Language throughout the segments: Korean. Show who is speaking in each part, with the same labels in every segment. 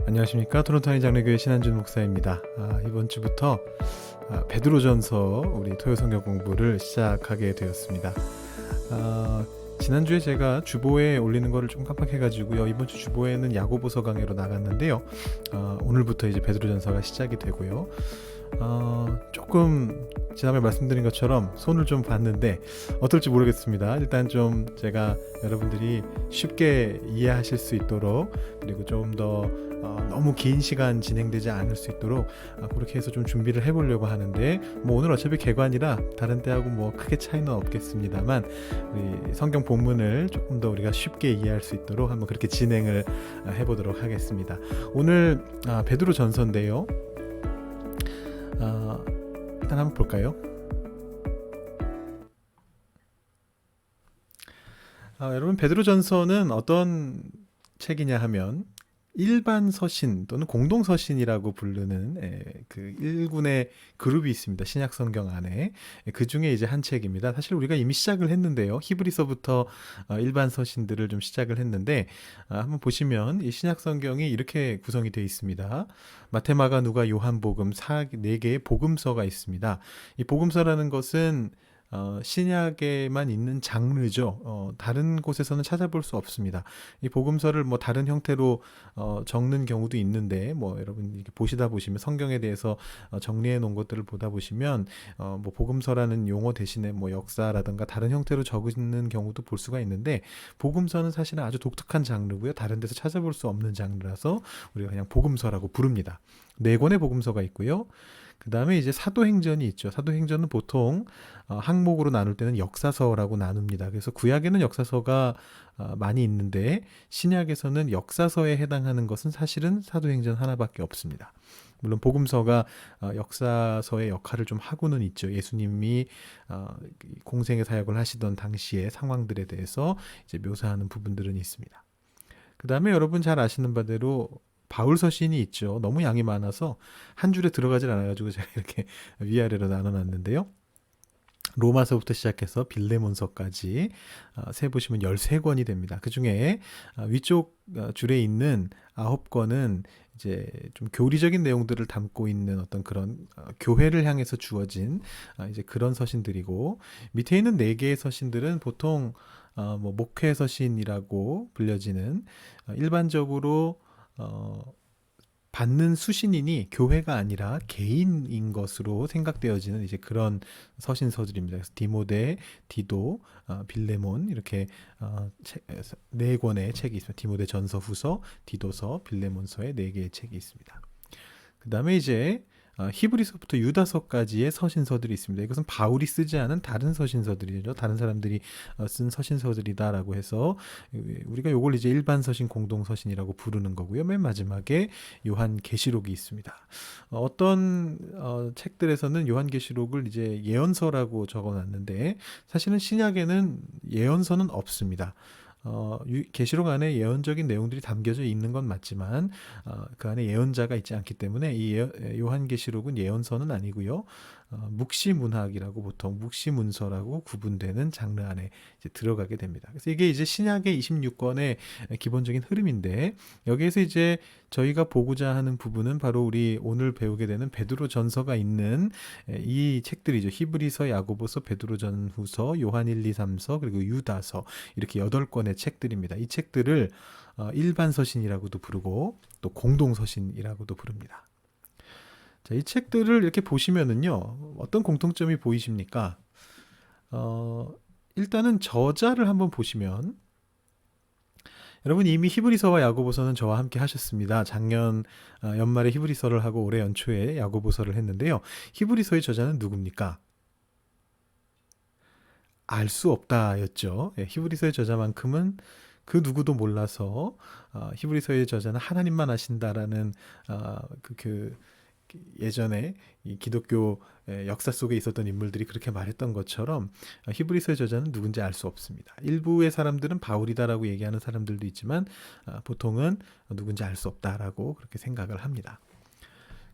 Speaker 1: 안녕하십니까. 토론토 한인장로교회 신한준 목사입니다. 이번 주부터 베드로전서 우리 토요성경 공부를 시작하게 되었습니다. 지난주에 제가 주보에 올리는 거를 좀 깜빡해가지고요. 이번 주 주보에는 야고보서 강해로 나갔는데요. 오늘부터 이제 베드로전서가 시작이 되고요. 조금 지난번에 말씀드린 것처럼 손을 좀 봤는데 어떨지 모르겠습니다. 일단 좀 제가 여러분들이 쉽게 이해하실 수 있도록, 그리고 좀 더 너무 긴 시간 진행되지 않을 수 있도록 그렇게 해서 좀 준비를 해보려고 하는데, 오늘 어차피 개관이라 다른 때하고 크게 차이는 없겠습니다만 우리 성경 본문을 조금 더 우리가 쉽게 이해할 수 있도록 한번 그렇게 진행을 해보도록 하겠습니다. 오늘 베드로 전서인데요. 일단 한번 볼까요? 여러분, 베드로전서는 어떤 책이냐 하면 일반 서신 또는 공동 서신이라고 부르는 그 일군의 그룹이 있습니다. 신약 성경 안에. 그 중에 이제 한 책입니다. 사실 우리가 이미 시작을 했는데요. 히브리서부터 일반 서신들을 좀 시작을 했는데, 한번 보시면 이 신약 성경이 이렇게 구성이 되어 있습니다. 마태, 마가, 누가, 요한복음 4개의 복음서가 있습니다. 이 복음서라는 것은 신약에만 있는 장르죠. 다른 곳에서는 찾아볼 수 없습니다. 이 복음서를 다른 형태로 적는 경우도 있는데, 여러분 이렇게 보시면 성경에 대해서 정리해 놓은 것들을 보다 보시면 복음서라는 용어 대신에 역사라든가 다른 형태로 적는 경우도 볼 수가 있는데, 복음서는 사실은 아주 독특한 장르고요. 다른 데서 찾아볼 수 없는 장르라서 우리가 그냥 복음서라고 부릅니다. 4권의 복음서가 있고요. 그 다음에 이제 사도행전이 있죠. 사도행전은 보통 항목으로 나눌 때는 역사서라고 나눕니다. 그래서 구약에는 역사서가 많이 있는데, 신약에서는 역사서에 해당하는 것은 사실은 사도행전 하나밖에 없습니다. 물론 복음서가 역사서의 역할을 좀 하고는 있죠. 예수님이 공생의 사역을 하시던 당시의 상황들에 대해서 이제 묘사하는 부분들은 있습니다. 그 다음에 여러분 잘 아시는 바대로 바울 서신이 있죠. 너무 양이 많아서 한 줄에 들어가질 않아가지고 제가 이렇게 위아래로 나눠놨는데요. 로마서부터 시작해서 빌레몬서까지 세보시면 13권이 됩니다. 그 중에 위쪽 줄에 있는 9권은 이제 좀 교리적인 내용들을 담고 있는 어떤 그런 교회를 향해서 주어진 이제 그런 서신들이고, 밑에 있는 4개의 서신들은 보통 목회 서신이라고 불려지는, 일반적으로 받는 수신인이 교회가 아니라 개인인 것으로 생각되어지는 이제 그런 서신서들입니다. 그래서 디모데, 디도, 빌레몬, 이렇게 4권의 책이 있습니다. 디모데 전서, 후서, 디도서, 빌레몬서의 4개의 책이 있습니다. 그 다음에 이제 히브리서부터 유다서까지의 서신서들이 있습니다. 이것은 바울이 쓰지 않은 다른 서신서들이죠. 다른 사람들이 쓴 서신서들이다라고 해서 우리가 요걸 이제 일반 서신, 공동 서신이라고 부르는 거고요. 맨 마지막에 요한계시록이 있습니다. 어떤 책들에서는 요한계시록을 이제 예언서라고 적어놨는데, 사실은 신약에는 예언서는 없습니다. 계시록 안에 예언적인 내용들이 담겨져 있는 건 맞지만 그 안에 예언자가 있지 않기 때문에 이 요한계시록은 예언서는 아니고요. 묵시문학이라고, 보통 묵시문서라고 구분되는 장르 안에 이제 들어가게 됩니다. 그래서 이게 이제 신약의 26권의 기본적인 흐름인데, 여기에서 이제 저희가 보고자 하는 부분은 바로 우리 오늘 배우게 되는 베드로 전서가 있는 이 책들이죠. 히브리서, 야고보서, 베드로 전후서, 요한 1, 2, 3서, 그리고 유다서, 이렇게 8권의 책들입니다. 이 책들을 일반 서신이라고도 부르고 또 공동 서신이라고도 부릅니다. 자, 이 책들을 이렇게 보시면은요, 어떤 공통점이 보이십니까? 일단은 저자를 한번 보시면, 여러분 이미 히브리서와 야고보서는 저와 함께 하셨습니다. 작년 연말에 히브리서를 하고 올해 연초에 야고보서를 했는데요. 히브리서의 저자는 누굽니까? 알 수 없다였죠. 히브리서의 저자만큼은 그 누구도 몰라서 히브리서의 저자는 하나님만 아신다라는 예전에 이 기독교 역사 속에 있었던 인물들이 그렇게 말했던 것처럼 히브리서의 저자는 누군지 알 수 없습니다. 일부의 사람들은 바울이다라고 얘기하는 사람들도 있지만 보통은 누군지 알 수 없다라고 그렇게 생각을 합니다.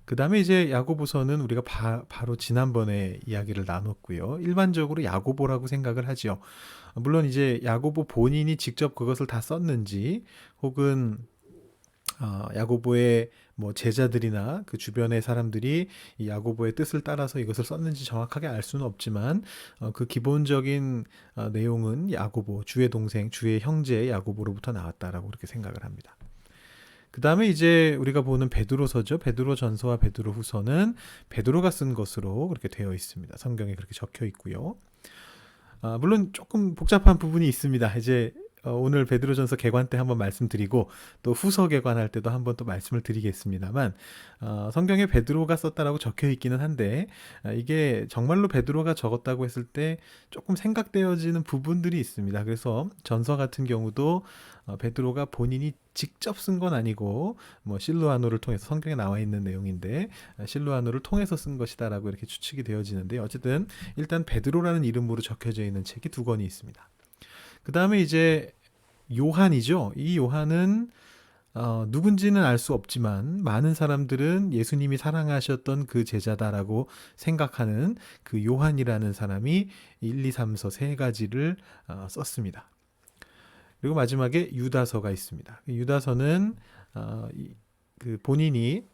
Speaker 1: 그 다음에 이제 야고보서는 우리가 바로 지난번에 이야기를 나눴고요. 일반적으로 야고보라고 생각을 하죠. 물론 이제 야고보 본인이 직접 그것을 다 썼는지, 혹은 야고보의 뭐 제자들이나 그 주변의 사람들이 이 야고보의 뜻을 따라서 이것을 썼는지 정확하게 알 수는 없지만 그 기본적인 내용은 야고보, 주의 동생, 주의 형제 야고보로부터 나왔다라고 그렇게 생각을 합니다. 그 다음에 이제 우리가 보는 베드로서죠. 베드로전서와 베드로후서는 베드로가 쓴 것으로 그렇게 되어 있습니다. 성경에 그렇게 적혀 있고요. 물론 조금 복잡한 부분이 있습니다. 이제 오늘 베드로전서 개관 때 한번 말씀드리고 또 후서 개관할 때도 한번 또 말씀을 드리겠습니다만 성경에 베드로가 썼다라고 적혀 있기는 한데 이게 정말로 베드로가 적었다고 했을 때 조금 생각되어지는 부분들이 있습니다. 그래서 전서 같은 경우도 베드로가 본인이 직접 쓴 건 아니고 뭐 실로아노를 통해서 성경에 나와 있는 내용인데 실로아노를 통해서 쓴 것이다라고 이렇게 추측이 되어지는데 어쨌든 일단 베드로라는 이름으로 적혀져 있는 책이 두 권이 있습니다. 그 다음에 이제 요한이죠. 이 요한은 누군지는 알 수 없지만 많은 사람들은 예수님이 사랑하셨던 그 제자다라고 생각하는 그 요한이라는 사람이 1, 2, 3서 세 가지를 썼습니다. 그리고 마지막에 유다서가 있습니다. 유다서는 그 본인이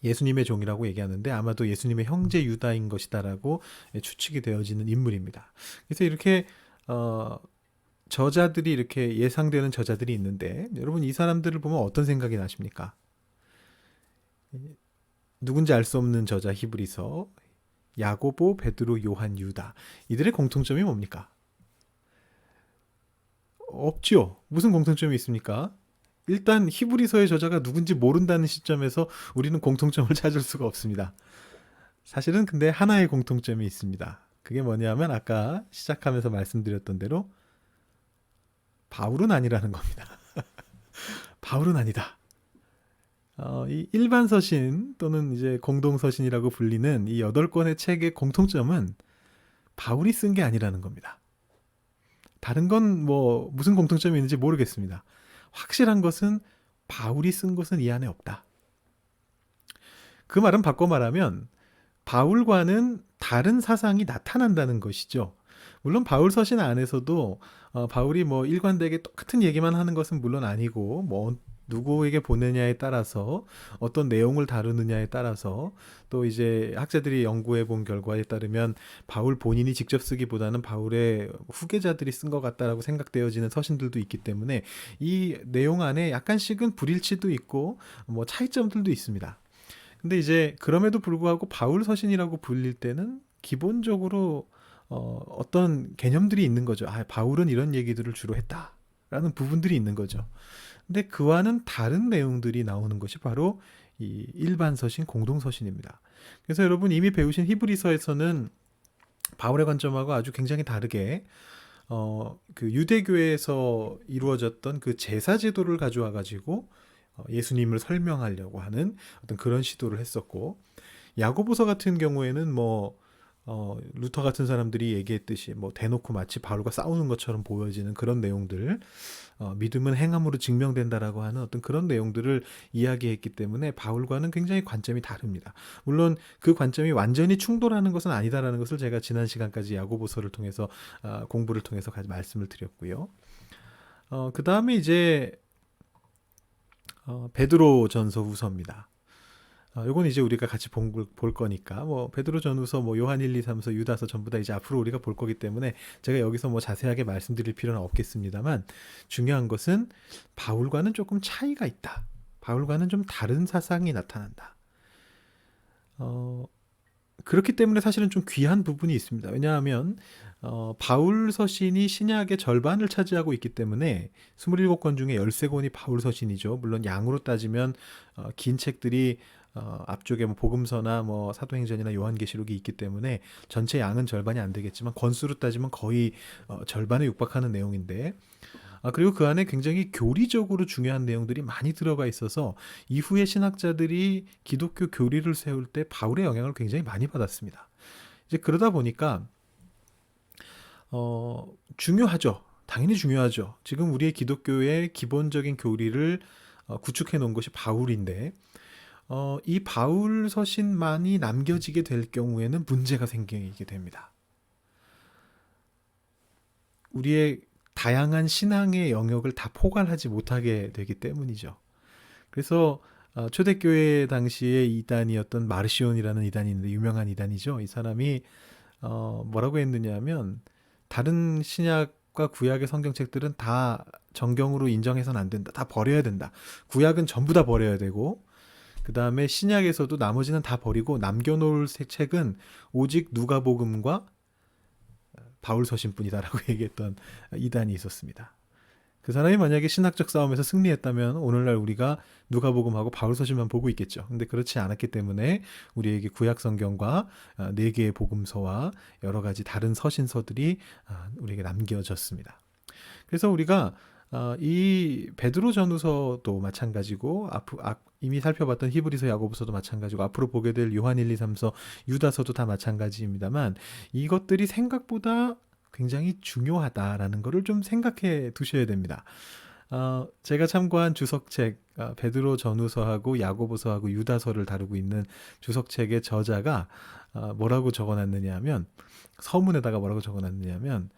Speaker 1: 예수님의 종이라고 얘기하는데 아마도 예수님의 형제 유다인 것이다라고 추측이 되어지는 인물입니다. 그래서 이렇게 저자들이 이렇게 예상되는 저자들이 있는데 여러분 이 사람들을 보면 어떤 생각이 나십니까? 누군지 알 수 없는 저자 히브리서, 야고보, 베드로, 요한, 유다. 이들의 공통점이 뭡니까? 없죠. 무슨 공통점이 있습니까? 일단 히브리서의 저자가 누군지 모른다는 시점에서 우리는 공통점을 찾을 수가 없습니다. 사실은 근데 하나의 공통점이 있습니다. 그게 뭐냐면 아까 시작하면서 말씀드렸던 대로 바울은 아니라는 겁니다. 바울은 아니다. 이 일반 서신 또는 이제 공동 서신이라고 불리는 이 8권의 책의 공통점은 바울이 쓴 게 아니라는 겁니다. 다른 건 뭐 무슨 공통점이 있는지 모르겠습니다. 확실한 것은 바울이 쓴 것은 이 안에 없다. 그 말은 바꿔 말하면 바울과는 다른 사상이 나타난다는 것이죠. 물론 바울 서신 안에서도 바울이 뭐 일관되게 똑같은 얘기만 하는 것은 물론 아니고 뭐 누구에게 보내냐에 따라서 어떤 내용을 다루느냐에 따라서 또 이제 학자들이 연구해 본 결과에 따르면 바울 본인이 직접 쓰기보다는 바울의 후계자들이 쓴 것 같다라고 생각되어지는 서신들도 있기 때문에 이 내용 안에 약간씩은 불일치도 있고 뭐 차이점들도 있습니다. 근데 이제 그럼에도 불구하고 바울 서신이라고 불릴 때는 기본적으로 어떤 개념들이 있는 거죠. 바울은 이런 얘기들을 주로 했다라는 부분들이 있는 거죠. 근데 그와는 다른 내용들이 나오는 것이 바로 이 일반 서신, 공동 서신입니다. 그래서 여러분 이미 배우신 히브리서에서는 바울의 관점하고 아주 굉장히 다르게 그 유대교에서 이루어졌던 그 제사 제도를 가져와 가지고 예수님을 설명하려고 하는 어떤 그런 시도를 했었고 야고보서 같은 경우에는 뭐 루터 같은 사람들이 얘기했듯이 뭐 대놓고 마치 바울과 싸우는 것처럼 보여지는 그런 내용들, 믿음은 행함으로 증명된다라고 하는 어떤 그런 내용들을 이야기했기 때문에 바울과는 굉장히 관점이 다릅니다. 물론 그 관점이 완전히 충돌하는 것은 아니다라는 것을 제가 지난 시간까지 야고보서를 통해서 공부를 통해서 말씀을 드렸고요. 그 다음에 이제 베드로 전서 후서입니다. 요건 이제 우리가 같이 볼 거니까 뭐 베드로 전후서 뭐 요한 1, 2, 3서 유다서 전부 다 이제 앞으로 우리가 볼 거기 때문에 제가 여기서 뭐 자세하게 말씀드릴 필요는 없겠습니다만 중요한 것은 바울과는 조금 차이가 있다. 바울과는 좀 다른 사상이 나타난다. 그렇기 때문에 사실은 좀 귀한 부분이 있습니다. 왜냐하면 바울 서신이 신약의 절반을 차지하고 있기 때문에 27권 중에 13권이 바울 서신이죠. 물론 양으로 따지면 긴 책들이 앞쪽에 뭐 복음서나 뭐 사도행전이나 요한계시록이 있기 때문에 전체 양은 절반이 안 되겠지만 권수로 따지면 거의 절반에 육박하는 내용인데 그리고 그 안에 굉장히 교리적으로 중요한 내용들이 많이 들어가 있어서 이후에 신학자들이 기독교 교리를 세울 때 바울의 영향을 굉장히 많이 받았습니다. 이제 그러다 보니까 중요하죠. 당연히 중요하죠. 지금 우리의 기독교의 기본적인 교리를 구축해 놓은 것이 바울인데 이 바울 서신만이 남겨지게 될 경우에는 문제가 생기게 됩니다. 우리의 다양한 신앙의 영역을 다 포괄하지 못하게 되기 때문이죠. 그래서 초대교회 당시의 이단이었던 마르시온이라는 이단이 있는데 유명한 이단이죠. 이 사람이 뭐라고 했느냐 하면 다른 신약과 구약의 성경책들은 다 정경으로 인정해서는 안 된다. 다 버려야 된다. 구약은 전부 다 버려야 되고 그 다음에 신약에서도 나머지는 다 버리고 남겨놓을 책은 오직 누가복음과 바울서신뿐이다라고 얘기했던 이단이 있었습니다. 그 사람이 만약에 신학적 싸움에서 승리했다면 오늘날 우리가 누가복음하고 바울서신만 보고 있겠죠. 근데 그렇지 않았기 때문에 우리에게 구약 성경과 네 개의 복음서와 여러 가지 다른 서신서들이 우리에게 남겨졌습니다. 그래서 우리가 이 베드로 전후서도 마찬가지고 이미 살펴봤던 히브리서 야고보서도 마찬가지고 앞으로 보게 될 요한 1, 2, 3서 유다서도 다 마찬가지입니다만 이것들이 생각보다 굉장히 중요하다라는 것을 좀 생각해 두셔야 됩니다. 제가 참고한 주석책 베드로 전후서하고 야고보서하고 유다서를 다루고 있는 주석책의 저자가 뭐라고 적어놨느냐 하면 서문에다가 뭐라고 적어놨느냐 하면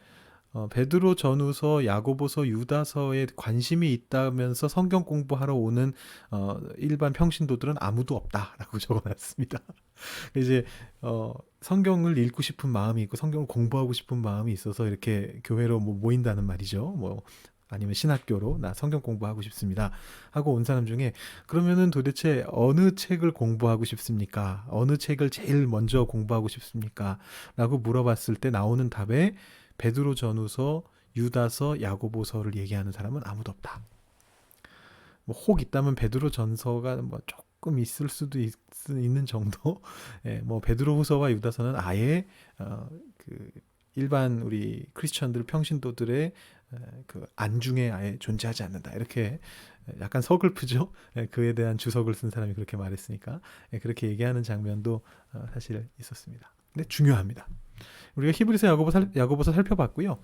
Speaker 1: 베드로 전후서, 야고보서, 유다서에 관심이 있다면서 성경 공부하러 오는 일반 평신도들은 아무도 없다라고 적어놨습니다. 이제 성경을 읽고 싶은 마음이 있고 성경을 공부하고 싶은 마음이 있어서 이렇게 교회로 모인다는 말이죠. 아니면 신학교로 나 성경 공부하고 싶습니다 하고 온 사람 중에 그러면은 도대체 어느 책을 공부하고 싶습니까? 어느 책을 제일 먼저 공부하고 싶습니까? 라고 물어봤을 때 나오는 답에 베드로 전후서, 유다서, 야고보서를 얘기하는 사람은 아무도 없다. 혹 있다면 베드로 전서가 조금 있을 수도 있는 정도. 베드로 후서와 유다서는 아예 그 일반 우리 크리스천들 평신도들의 그 안중에 아예 존재하지 않는다. 이렇게 약간 서글프죠. 그에 대한 주석을 쓴 사람이 그렇게 말했으니까 그렇게 얘기하는 장면도 사실 있었습니다. 근데 중요합니다. 우리가 히브리서 야고보서 살펴봤고요.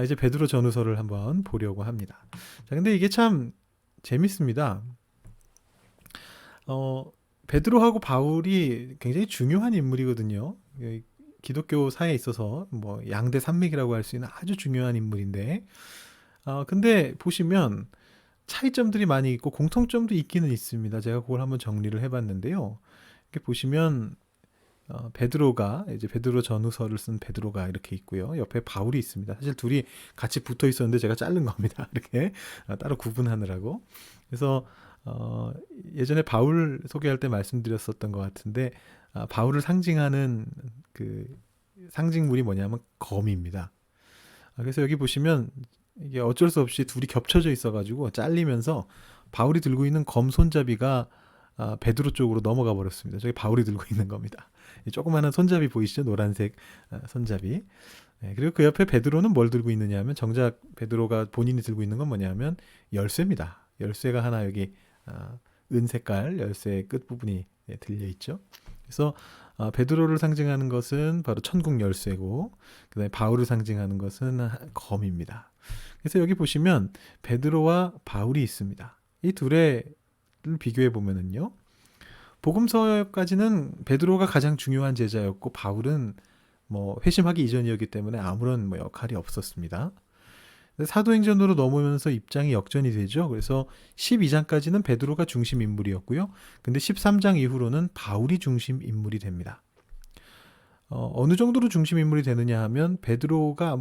Speaker 1: 이제 베드로 전후서를 한번 보려고 합니다. 자, 근데 이게 참 재밌습니다. 베드로하고 바울이 굉장히 중요한 인물이거든요. 기독교 사회에 있어서 양대 산맥이라고 할 수 있는 아주 중요한 인물인데, 근데 보시면 차이점들이 많이 있고 공통점도 있기는 있습니다. 제가 그걸 한번 정리를 해봤는데요. 이렇게 보시면 베드로가 이제 베드로 전후서를 쓴 베드로가 이렇게 있고요. 옆에 바울이 있습니다. 사실 둘이 같이 붙어 있었는데 제가 자른 겁니다. 이렇게 따로 구분하느라고. 그래서 예전에 바울 소개할 때 말씀드렸었던 것 같은데 바울을 상징하는 그 상징물이 뭐냐면 검입니다. 그래서 여기 보시면 이게 어쩔 수 없이 둘이 겹쳐져 있어가지고 잘리면서 바울이 들고 있는 검 손잡이가 베드로 쪽으로 넘어가 버렸습니다. 저기 바울이 들고 있는 겁니다. 조그마한 손잡이 보이시죠? 노란색 손잡이. 그리고 그 옆에 베드로는 뭘 들고 있느냐 하면 정작 베드로가 본인이 들고 있는 건 뭐냐면 열쇠입니다. 열쇠가 하나 여기 은색깔 열쇠의 끝부분이 들려 있죠. 그래서 베드로를 상징하는 것은 바로 천국 열쇠고 그다음에 바울을 상징하는 것은 검입니다. 그래서 여기 보시면 베드로와 바울이 있습니다. 이 둘의 비교해 보면은요. 복음서까지는 베드로가 가장 중요한 제자였고 바울은 회심하기 이전이었기 때문에 아무런 역할이 없었습니다. 사도행전으로 넘어오면서 입장이 역전이 되죠. 그래서 12장까지는 베드로가 중심 인물이었고요. 근데 13장 이후로는 바울이 중심 인물이 됩니다. 어느 정도로 중심 인물이 되느냐 하면 베드로가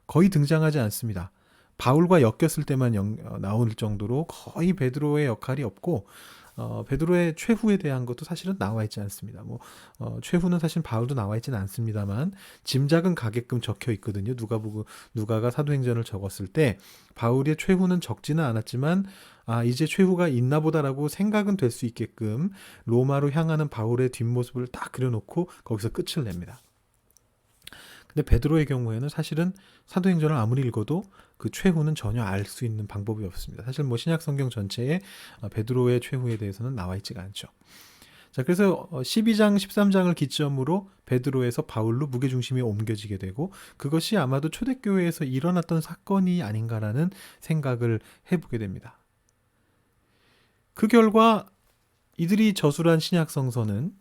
Speaker 1: 거의 등장하지 않습니다. 바울과 엮였을 때만 나올 정도로 거의 베드로의 역할이 없고 베드로의 최후에 대한 것도 사실은 나와 있지 않습니다. 최후는 사실 바울도 나와 있지는 않습니다만 짐작은 가게끔 적혀 있거든요. 누가가 사도행전을 적었을 때 바울의 최후는 적지는 않았지만 이제 최후가 있나 보다라고 생각은 될 수 있게끔 로마로 향하는 바울의 뒷모습을 딱 그려놓고 거기서 끝을 냅니다. 근데 베드로의 경우에는 사실은 사도행전을 아무리 읽어도 그 최후는 전혀 알 수 있는 방법이 없습니다. 사실 신약 성경 전체에 베드로의 최후에 대해서는 나와 있지가 않죠. 자, 그래서 12장, 13장을 기점으로 베드로에서 바울로 무게중심이 옮겨지게 되고 그것이 아마도 초대교회에서 일어났던 사건이 아닌가라는 생각을 해보게 됩니다. 그 결과 이들이 저술한 신약 성서는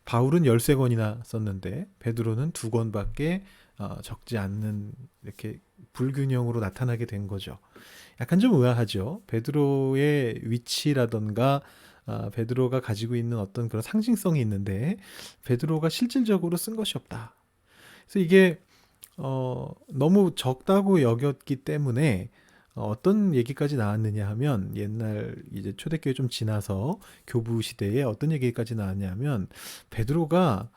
Speaker 1: 바울은 13권이나 썼는데 베드로는 2권밖에 적지 않는 이렇게 불균형으로 나타나게 된 거죠. 약간 좀 의아하죠. 베드로의 위치라던가 베드로가 가지고 있는 어떤 그런 상징성이 있는데 베드로가 실질적으로 쓴 것이 없다. 그래서 이게 너무 적다고 여겼기 때문에 어떤 얘기까지 나왔느냐 하면 옛날 이제 초대교회 좀 지나서 교부 시대에 어떤 얘기까지 나왔냐면 베드로가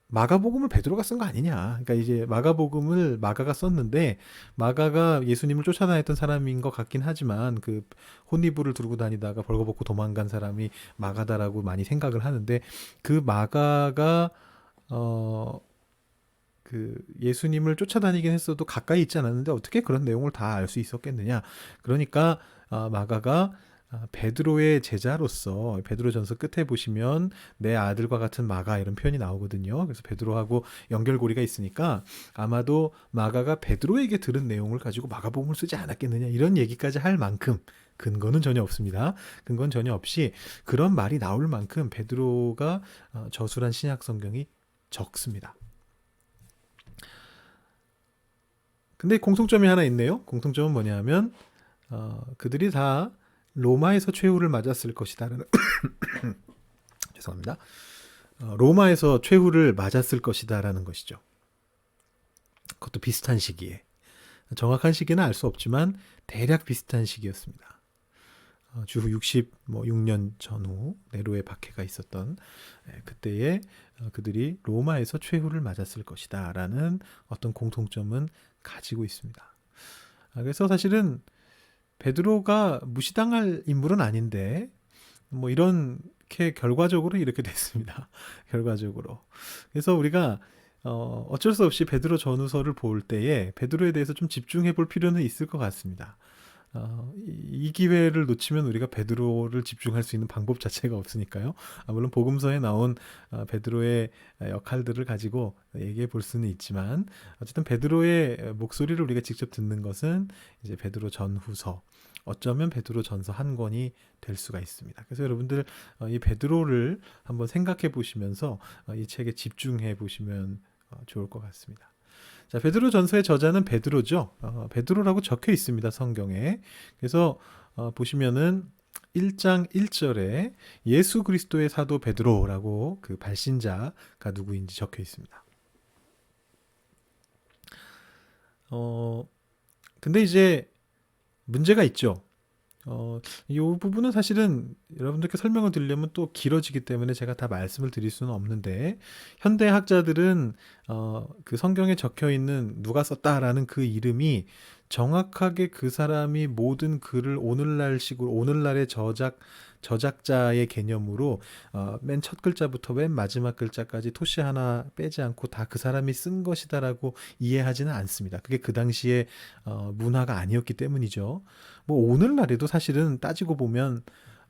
Speaker 1: 마가복음을 베드로가 쓴 거 아니냐. 그러니까 이제 마가복음을 마가가 썼는데 마가가 예수님을 쫓아다녔던 사람인 것 같긴 하지만 그 혼이불을 들고 다니다가 벌거벗고 도망간 사람이 마가다라고 많이 생각을 하는데 그 마가가 어, 그 예수님을 쫓아다니긴 했어도 가까이 있지 않았는데 어떻게 그런 내용을 다 알 수 있었겠느냐. 그러니까 마가가 베드로의 제자로서 베드로전서 끝에 보시면 내 아들과 같은 마가 이런 표현이 나오거든요. 그래서 베드로하고 연결고리가 있으니까 아마도 마가가 베드로에게 들은 내용을 가지고 마가복음을 쓰지 않았겠느냐 이런 얘기까지 할 만큼 근거는 전혀 없습니다. 근거는 전혀 없이 그런 말이 나올 만큼 베드로가 저술한 신약 성경이 적습니다. 근데 공통점이 하나 있네요. 공통점은 뭐냐면 그들이 다 로마에서 최후를 맞았을 것이다라는 죄송합니다. 로마에서 최후를 맞았을 것이다라는 것이죠. 그것도 비슷한 시기에 정확한 시기는 알 수 없지만 대략 비슷한 시기였습니다. 주후 66년 전후 네로의 박해가 있었던 그때에 그들이 로마에서 최후를 맞았을 것이다라는 어떤 공통점은 가지고 있습니다. 그래서 사실은 베드로가 무시당할 인물은 아닌데 뭐 이렇게 결과적으로 이렇게 됐습니다. 결과적으로. 그래서 우리가 어쩔 수 없이 베드로 전후서를 볼 때에 베드로에 대해서 좀 집중해 볼 필요는 있을 것 같습니다. 이 기회를 놓치면 우리가 베드로를 집중할 수 있는 방법 자체가 없으니까요. 물론 복음서에 나온 베드로의 역할들을 가지고 얘기해 볼 수는 있지만 어쨌든 베드로의 목소리를 우리가 직접 듣는 것은 이제 베드로 전후서, 어쩌면 베드로 전서 한 권이 될 수가 있습니다. 그래서 여러분들 이 베드로를 한번 생각해 보시면서 이 책에 집중해 보시면 좋을 것 같습니다. 자, 베드로 전서의 저자는 베드로죠. 베드로라고 적혀 있습니다, 성경에. 그래서 보시면은 1장 1절에 예수 그리스도의 사도 베드로라고 그 발신자가 누구인지 적혀 있습니다. 근데 이제 문제가 있죠. 이 부분은 사실은 여러분들께 설명을 드리려면 또 길어지기 때문에 제가 다 말씀을 드릴 수는 없는데 현대 학자들은 그 성경에 적혀 있는 누가 썼다라는 그 이름이 정확하게 그 사람이 모든 글을 오늘날의 저작자의 개념으로 맨 첫 글자부터 맨 마지막 글자까지 토시 하나 빼지 않고 다 그 사람이 쓴 것이다라고 이해하지는 않습니다. 그게 그 당시에 문화가 아니었기 때문이죠. 뭐 오늘날에도 사실은 따지고 보면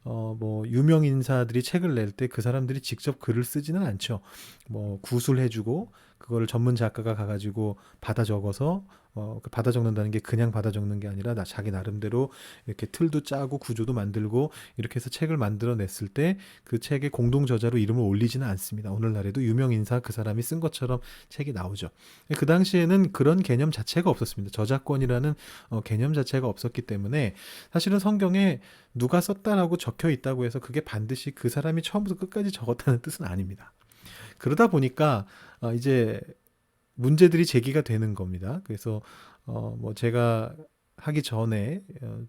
Speaker 1: 뭐 유명 인사들이 책을 낼 때 그 사람들이 직접 글을 쓰지는 않죠. 뭐 구술해주고 그거를 전문 작가가 가가지고 받아 적어서 받아 적는다는 게 그냥 받아 적는 게 아니라 자기 나름대로 이렇게 틀도 짜고 구조도 만들고 이렇게 해서 책을 만들어냈을 때 그 책의 공동 저자로 이름을 올리지는 않습니다. 오늘날에도 유명 인사 그 사람이 쓴 것처럼 책이 나오죠. 그 당시에는 그런 개념 자체가 없었습니다. 저작권이라는 개념 자체가 없었기 때문에 사실은 성경에 누가 썼다라고 적혀 있다고 해서 그게 반드시 그 사람이 처음부터 끝까지 적었다는 뜻은 아닙니다. 그러다 보니까 이제 문제들이 제기가 되는 겁니다. 그래서 뭐 제가 하기 전에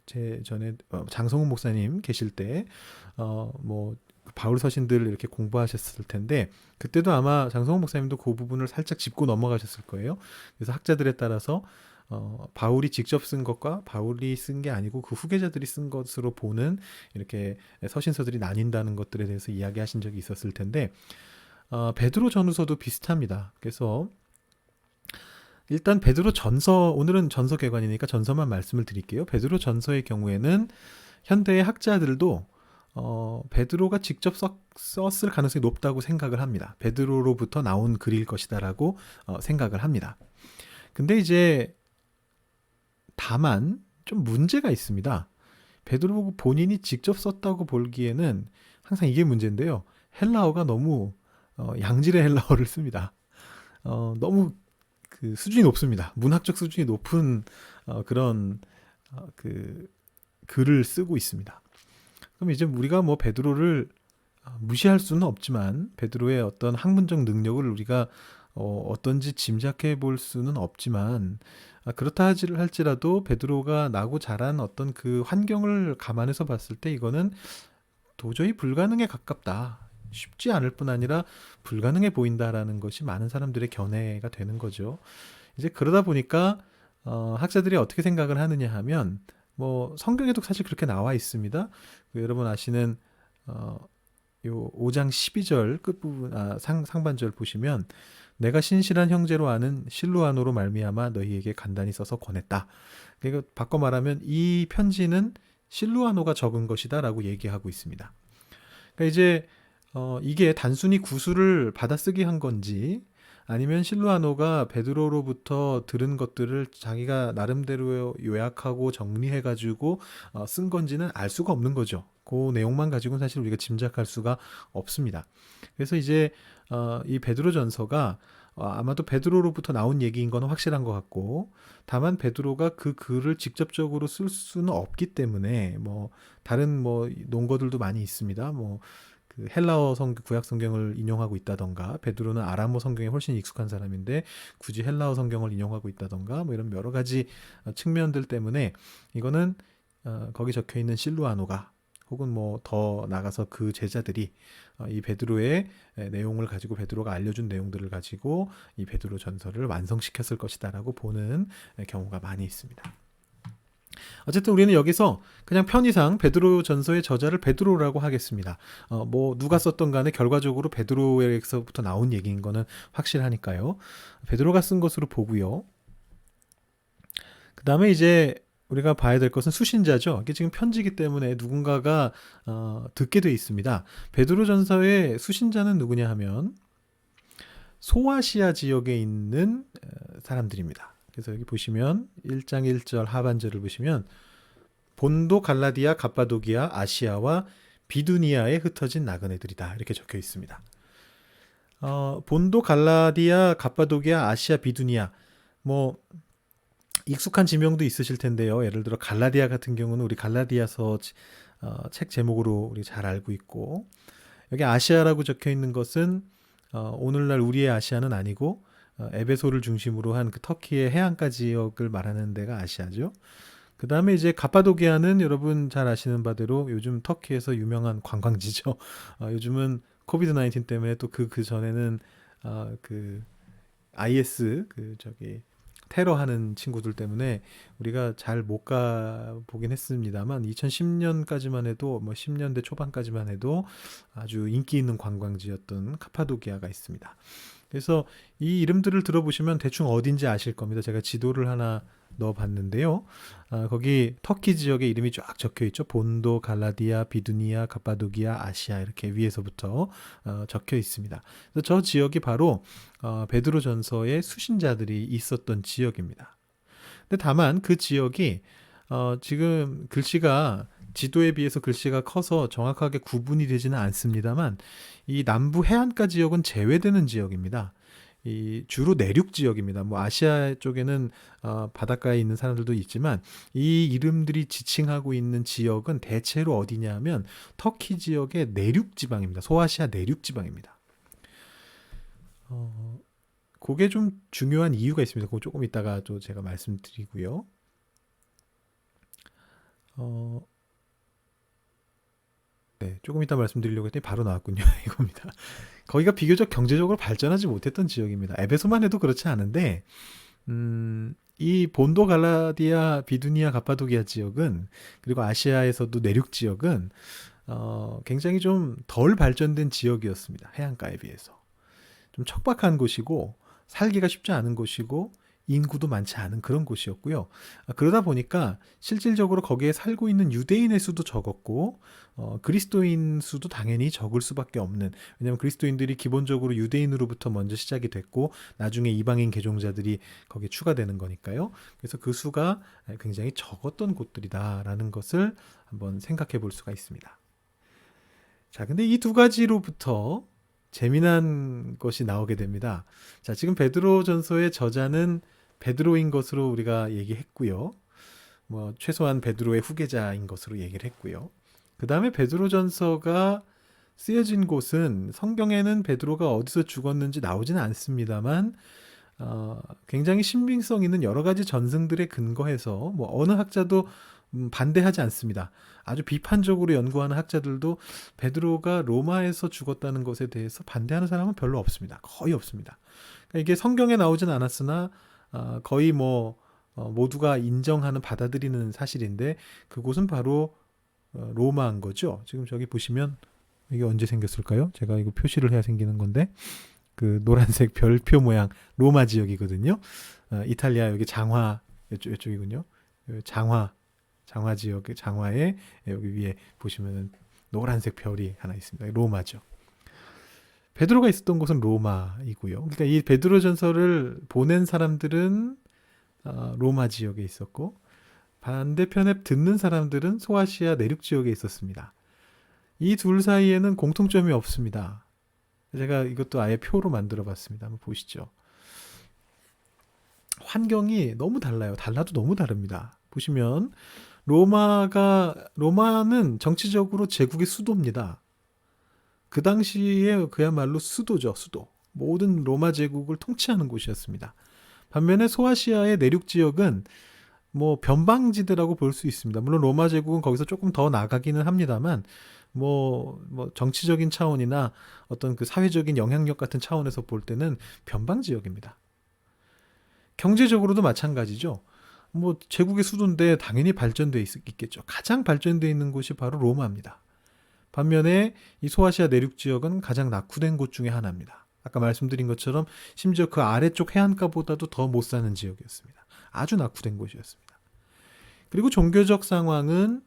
Speaker 1: 제 전에 장성훈 목사님 계실 때 뭐 바울 서신들을 이렇게 공부하셨을 텐데 그때도 아마 장성훈 목사님도 그 부분을 살짝 짚고 넘어가셨을 거예요. 그래서 학자들에 따라서 바울이 직접 쓴 것과 바울이 쓴 게 아니고 그 후계자들이 쓴 것으로 보는 이렇게 서신서들이 나뉜다는 것들에 대해서 이야기하신 적이 있었을 텐데 베드로 전후서도 비슷합니다. 그래서 일단 베드로 전서, 오늘은 전서 개관이니까 전서만 말씀을 드릴게요. 베드로 전서의 경우에는 현대의 학자들도 베드로가 직접 썼을 가능성이 높다고 생각을 합니다. 베드로로부터 나온 글일 것이다라고 생각을 합니다. 근데 이제 다만 좀 문제가 있습니다. 베드로 본인이 직접 썼다고 보기에는 항상 이게 문제인데요. 헬라어가 너무 양질의 헬라어를 씁니다. 너무 그 수준이 높습니다. 문학적 수준이 높은 그런 그 글을 쓰고 있습니다. 그럼 이제 우리가 뭐 베드로를 무시할 수는 없지만 베드로의 어떤 학문적 능력을 우리가 어떤지 짐작해 볼 수는 없지만 그렇다 할지라도 베드로가 나고 자란 어떤 그 환경을 감안해서 봤을 때 이거는 도저히 불가능에 가깝다. 쉽지 않을 뿐 아니라 불가능해 보인다라는 것이 많은 사람들의 견해가 되는 거죠. 이제 그러다 보니까 학자들이 어떻게 생각을 하느냐 하면 뭐 성경에도 사실 그렇게 나와 있습니다. 여러분 아시는 요 5장 12절 끝부분 상반절 보시면 내가 신실한 형제로 아는 실루아노로 말미암아 너희에게 간단히 써서 권했다. 그러니까 바꿔 말하면 이 편지는 실루아노가 적은 것이다라고 얘기하고 있습니다. 그러니까 이제 이게 단순히 구술을 받아쓰기 한 건지 아니면 실루아노가 베드로로부터 들은 것들을 자기가 나름대로 요약하고 정리해가지고 쓴 건지는 알 수가 없는 거죠. 그 내용만 가지고는 사실 우리가 짐작할 수가 없습니다. 그래서 이제 이 베드로전서가 아마도 베드로로부터 나온 얘기인 건 확실한 것 같고 다만 베드로가 그 글을 직접적으로 쓸 수는 없기 때문에 뭐 다른 뭐 논거들도 많이 있습니다. 뭐 그 헬라어 구약 성경을 인용하고 있다던가 베드로는 아람어 성경에 훨씬 익숙한 사람인데 굳이 헬라어 성경을 인용하고 있다던가 뭐 이런 여러 가지 측면들 때문에 이거는 거기 적혀 있는 실루아노가 혹은 뭐 더 나가서 그 제자들이 이 베드로의 내용을 가지고 베드로가 알려준 내용들을 가지고 이 베드로 전서를 완성시켰을 것이다라고 보는 경우가 많이 있습니다. 어쨌든 우리는 여기서 그냥 편의상 베드로 전서의 저자를 베드로라고 하겠습니다. 뭐 누가 썼던 간에 결과적으로 베드로에서부터 나온 얘기인 거는 확실하니까요. 베드로가 쓴 것으로 보고요. 그 다음에 이제 우리가 봐야 될 것은 수신자죠. 이게 지금 편지이기 때문에 누군가가 듣게 돼 있습니다. 베드로전서의 수신자는 누구냐 하면 소아시아 지역에 있는 사람들입니다. 그래서 여기 보시면 1장 1절 하반절을 보시면 본도, 갈라디아, 갑바도기아, 아시아와 비두니아에 흩어진 나그네들이다. 이렇게 적혀 있습니다. 본도, 갈라디아, 갑바도기아, 아시아, 비두니아 뭐 익숙한 지명도 있으실 텐데요. 예를 들어 갈라디아 같은 경우는 우리 갈라디아서 책 제목으로 우리 잘 알고 있고 여기 아시아라고 적혀 있는 것은 오늘날 우리의 아시아는 아니고 에베소를 중심으로 한 그 터키의 해안가 지역을 말하는 데가 아시아죠. 그 다음에 이제 가파도기아는 여러분 잘 아시는 바대로 요즘 터키에서 유명한 관광지죠. 요즘은 코비드 19 때문에 또 그 전에는 그 IS 테러하는 친구들 때문에 우리가 잘 못 가 보긴 했습니다만 2010년까지만 해도 뭐 10년대 초반까지만 해도 아주 인기 있는 관광지였던 카파도키아가 있습니다. 그래서 이 이름들을 들어보시면 대충 어딘지 아실 겁니다. 제가 지도를 하나 넣어봤는데요. 거기 터키 지역의 이름이 쫙 적혀 있죠. 본도, 갈라디아, 비두니아, 갑바도기아, 아시아 이렇게 위에서부터 적혀 있습니다. 그래서 저 지역이 바로 베드로전서의 수신자들이 있었던 지역입니다. 근데 다만 그 지역이 지금 글씨가 지도에 비해서 글씨가 커서 정확하게 구분이 되지는 않습니다만 이 남부 해안가 지역은 제외되는 지역입니다. 이 주로 내륙 지역입니다. 뭐 아시아 쪽에는 바닷가에 있는 사람들도 있지만 이 이름들이 지칭하고 있는 지역은 대체로 어디냐면 터키 지역의 내륙 지방입니다. 소아시아 내륙 지방입니다. 그게 좀 중요한 이유가 있습니다. 그거 조금 이따가 또 제가 말씀드리고요. 네, 조금 이따 말씀드리려고 했더니 바로 나왔군요. 이겁니다. 거기가 비교적 경제적으로 발전하지 못했던 지역입니다. 에베소만 해도 그렇지 않은데 이 본도, 갈라디아, 비두니아, 갑바도기아 지역은 그리고 아시아에서도 내륙 지역은 굉장히 좀 덜 발전된 지역이었습니다. 해안가에 비해서. 좀 척박한 곳이고 살기가 쉽지 않은 곳이고 인구도 많지 않은 그런 곳이었고요. 그러다 보니까 실질적으로 거기에 살고 있는 유대인의 수도 적었고 그리스도인 수도 당연히 적을 수밖에 없는, 왜냐하면 그리스도인들이 기본적으로 유대인으로부터 먼저 시작이 됐고 나중에 이방인 개종자들이 거기에 추가되는 거니까요. 그래서 그 수가 굉장히 적었던 곳들이다라는 것을 한번 생각해 볼 수가 있습니다. 자, 근데 이 두 가지로부터 재미난 것이 나오게 됩니다. 자, 지금 베드로전서의 저자는 베드로인 것으로 우리가 얘기했고요. 뭐 최소한 베드로의 후계자인 것으로 얘기를 했고요. 그 다음에 베드로전서가 쓰여진 곳은 성경에는 베드로가 어디서 죽었는지 나오지는 않습니다만 굉장히 신빙성 있는 여러 가지 전승들에 근거해서 뭐 어느 학자도 반대하지 않습니다. 아주 비판적으로 연구하는 학자들도 베드로가 로마에서 죽었다는 것에 대해서 반대하는 사람은 별로 없습니다. 거의 없습니다. 그러니까 이게 성경에 나오진 않았으나 거의 뭐 모두가 인정하는 받아들이는 사실인데 그곳은 바로 로마인 거죠. 지금 저기 보시면 이게 언제 생겼을까요? 제가 이거 표시를 해야 생기는 건데 그 노란색 별표 모양 로마 지역이거든요. 이탈리아 여기 장화 이쪽이군요. 장화 지역의 장화에 여기 위에 보시면은 노란색 별이 하나 있습니다. 로마죠. 베드로가 있었던 곳은 로마이고요. 그러니까 이 베드로전서를 보낸 사람들은 로마 지역에 있었고 반대편에 듣는 사람들은 소아시아 내륙 지역에 있었습니다. 이 둘 사이에는 공통점이 없습니다. 제가 이것도 아예 표로 만들어 봤습니다. 한번 보시죠. 환경이 너무 달라요. 달라도 너무 다릅니다. 보시면 로마는 정치적으로 제국의 수도입니다. 그 당시에 그야말로 수도죠, 수도. 모든 로마 제국을 통치하는 곳이었습니다. 반면에 소아시아의 내륙 지역은 뭐 변방지대라고 볼 수 있습니다. 물론 로마 제국은 거기서 조금 더 나가기는 합니다만 뭐 정치적인 차원이나 어떤 그 사회적인 영향력 같은 차원에서 볼 때는 변방 지역입니다. 경제적으로도 마찬가지죠. 뭐 제국의 수도인데 당연히 발전돼 있겠죠. 가장 발전돼 있는 곳이 바로 로마입니다. 반면에 이 소아시아 내륙 지역은 가장 낙후된 곳 중에 하나입니다. 아까 말씀드린 것처럼 심지어 그 아래쪽 해안가보다도 더 못 사는 지역이었습니다. 아주 낙후된 곳이었습니다. 그리고 종교적 상황은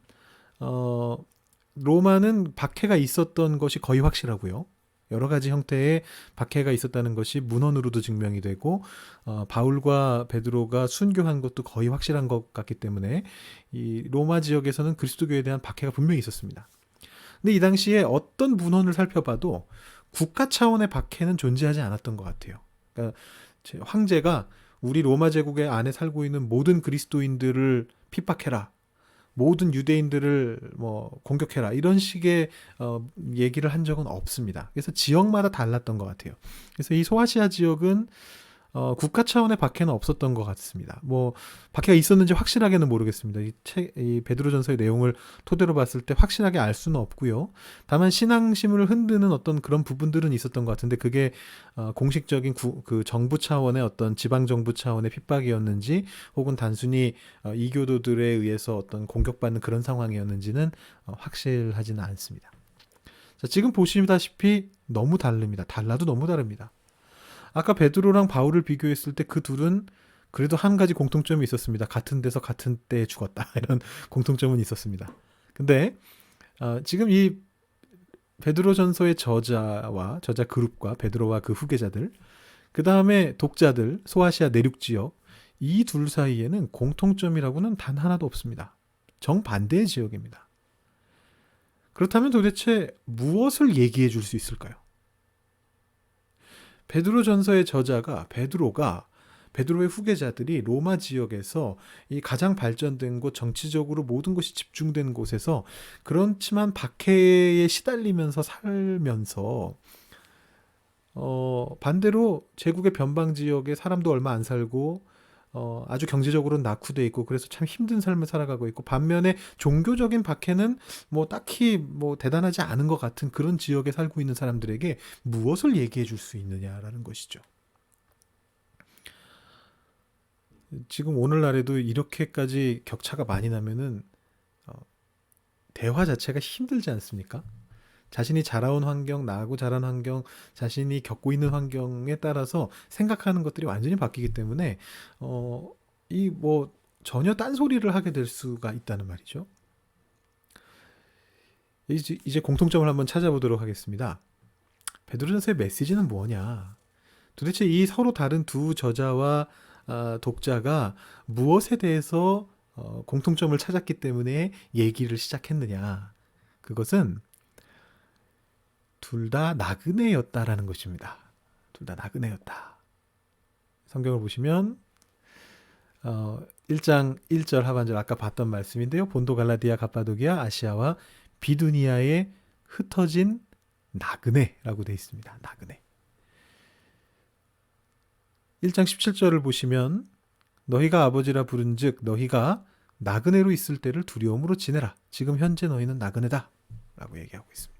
Speaker 1: 로마는 박해가 있었던 것이 거의 확실하고요. 여러 가지 형태의 박해가 있었다는 것이 문헌으로도 증명이 되고 바울과 베드로가 순교한 것도 거의 확실한 것 같기 때문에 이 로마 지역에서는 그리스도교에 대한 박해가 분명히 있었습니다. 근데 이 당시에 어떤 문헌을 살펴봐도 국가 차원의 박해는 존재하지 않았던 것 같아요. 그러니까 황제가 우리 로마 제국의 안에 살고 있는 모든 그리스도인들을 핍박해라. 모든 유대인들을 뭐 공격해라. 이런 식의 얘기를 한 적은 없습니다. 그래서 지역마다 달랐던 것 같아요. 그래서 이 소아시아 지역은 국가 차원의 박해는 없었던 것 같습니다. 뭐 박해가 있었는지 확실하게는 모르겠습니다. 이 베드로전서의 내용을 토대로 봤을 때 확실하게 알 수는 없고요. 다만 신앙심을 흔드는 어떤 그런 부분들은 있었던 것 같은데 그게 공식적인 그 정부 차원의 어떤 지방 정부 차원의 핍박이었는지 혹은 단순히 이교도들에 의해서 어떤 공격받는 그런 상황이었는지는 확실하지는 않습니다. 자, 지금 보시다시피 너무 다릅니다. 달라도 너무 다릅니다. 아까 베드로랑 바울을 비교했을 때 그 둘은 그래도 한 가지 공통점이 있었습니다. 같은 데서 같은 때에 죽었다. 이런 공통점은 있었습니다. 근데 지금 이 베드로전서의 저자와 저자 그룹과 베드로와 그 후계자들 그 다음에 독자들 소아시아 내륙 지역 이 둘 사이에는 공통점이라고는 단 하나도 없습니다. 정반대의 지역입니다. 그렇다면 도대체 무엇을 얘기해 줄 수 있을까요? 베드로전서의 저자가 베드로의 후계자들이 로마 지역에서 이 가장 발전된 곳 정치적으로 모든 것이 집중된 곳에서 그렇지만 박해에 시달리면서 살면서 반대로 제국의 변방 지역에 사람도 얼마 안 살고 아주 경제적으로는 낙후돼 있고 그래서 참 힘든 삶을 살아가고 있고 반면에 종교적인 박해는 뭐 딱히 뭐 대단하지 않은 것 같은 그런 지역에 살고 있는 사람들에게 무엇을 얘기해 줄 수 있느냐라는 것이죠. 지금 오늘날에도 이렇게까지 격차가 많이 나면은 대화 자체가 힘들지 않습니까? 자신이 자라온 환경, 나하고 자란 환경, 자신이 겪고 있는 환경에 따라서 생각하는 것들이 완전히 바뀌기 때문에 이 뭐 전혀 딴소리를 하게 될 수가 있다는 말이죠. 이제 공통점을 한번 찾아보도록 하겠습니다. 베드로전서의 메시지는 뭐냐? 도대체 이 서로 다른 두 저자와 독자가 무엇에 대해서 공통점을 찾았기 때문에 얘기를 시작했느냐? 그것은 둘 다 나그네였다라는 것입니다. 둘 다 나그네였다. 성경을 보시면 1장 1절 하반절 아까 봤던 말씀인데요. 본도 갈라디아 갑바도기아 아시아와 비두니아에 흩어진 나그네라고 되어 있습니다. 나그네. 1장 17절을 보시면 너희가 아버지라 부른즉 너희가 나그네로 있을 때를 두려움으로 지내라. 지금 현재 너희는 나그네다. 라고 얘기하고 있습니다.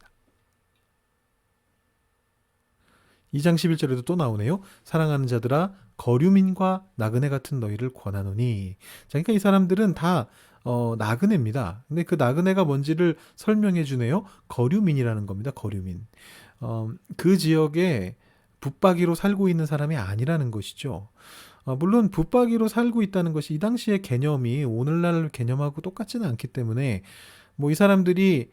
Speaker 1: 2장 11절에도 또 나오네요. 사랑하는 자들아 거류민과 나그네 같은 너희를 권하노니. 자, 그러니까 이 사람들은 다 나그네입니다. 근데 그 나그네가 뭔지를 설명해 주네요. 거류민이라는 겁니다. 거류민. 그 지역에 붙박이로 살고 있는 사람이 아니라는 것이죠. 물론 붙박이로 살고 있다는 것이 이 당시의 개념이 오늘날 개념하고 똑같지는 않기 때문에 뭐 이 사람들이